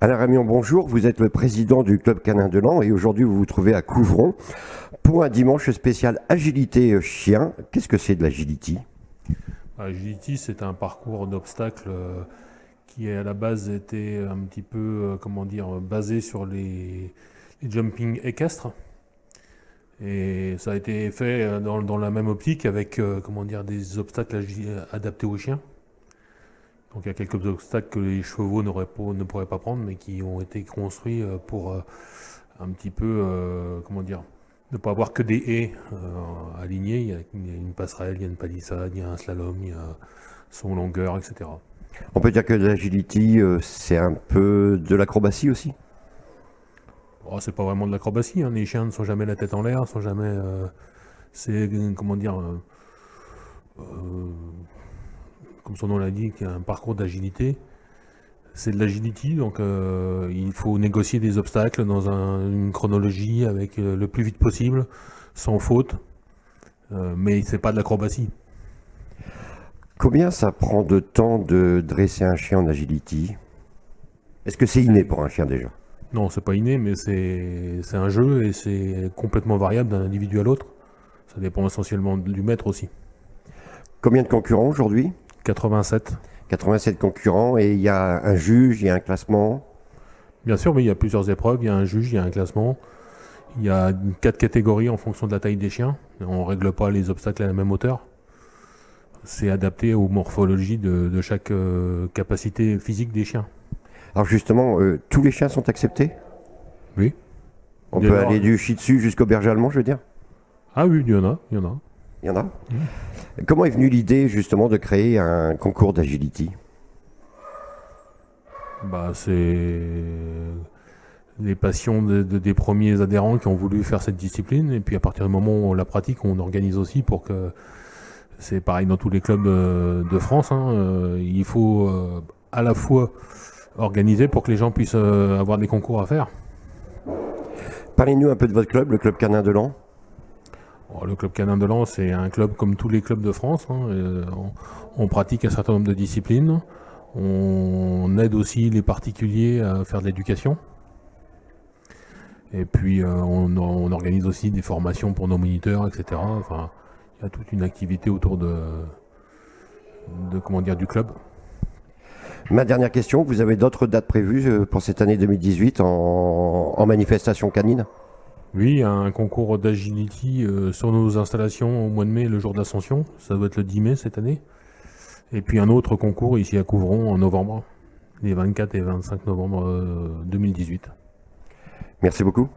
Alain Ramion, bonjour. Vous êtes le président du Club Canin de Laon et aujourd'hui vous vous trouvez à Couvron pour un dimanche spécial agilité chien. Qu'est-ce que c'est de l'agility? Agility, c'est un parcours d'obstacles qui à la base était un petit peu, basé sur les jumping équestres. Et ça a été fait dans la même optique avec des obstacles adaptés aux chiens. Donc il y a quelques obstacles que les chevaux ne pourraient pas prendre, mais qui ont été construits pour un petit peu, ne pas avoir que des haies alignées. Il y a une passerelle, il y a une palissade, il y a un slalom, il y a son longueur, etc. On peut dire que l'agility, c'est un peu de l'acrobatie aussi. Oh, c'est pas vraiment de l'acrobatie, hein. Les chiens ne sont jamais la tête en l'air, sont jamais. C'est euh, comme son nom l'indique, un parcours d'agilité. C'est de l'agility, donc il faut négocier des obstacles dans une chronologie avec le plus vite possible, sans faute. Mais c'est pas de l'acrobatie. Combien ça prend de temps de dresser un chien en agility? Est-ce que c'est inné pour un chien déjà? Non, c'est pas inné, mais c'est un jeu et c'est complètement variable d'un individu à l'autre. Ça dépend essentiellement du maître aussi. Combien de concurrents aujourd'hui? 87. 87 concurrents et il y a un juge, il y a un classement. Bien sûr, mais il y a plusieurs épreuves, il y a un juge, il y a un classement. Il y a 4 catégories en fonction de la taille des chiens. On ne règle pas les obstacles à la même hauteur. C'est adapté aux morphologies de chaque capacité physique des chiens. Alors justement, tous les chiens sont acceptés? Oui. On peut aller du shih tzu jusqu'au berger allemand, je veux dire? Ah oui, il y en a. Il y en a. Comment est venue l'idée justement de créer un concours d'agility? C'est les passions des premiers adhérents qui ont voulu faire cette discipline. Et puis à partir du moment où on la pratique, on organise aussi pour que... C'est pareil dans tous les clubs de France. Il faut à la fois organiser pour que les gens puissent avoir des concours à faire. Parlez-nous un peu de votre club, le Club Canin de Laon. Le Club Canin de Laon, c'est un club comme tous les clubs de France. On pratique un certain nombre de disciplines. On aide aussi les particuliers à faire de l'éducation. Et puis on organise aussi des formations pour nos moniteurs, etc. Enfin, il y a toute une activité autour du club. Ma dernière question, vous avez d'autres dates prévues pour cette année 2018 en manifestation canine? Oui, il y a un concours d'agility sur nos installations au mois de mai, le jour de l'Ascension. Ça doit être le 10 mai cette année. Et puis un autre concours ici à Couvron en novembre, les 24 et 25 novembre 2018. Merci beaucoup.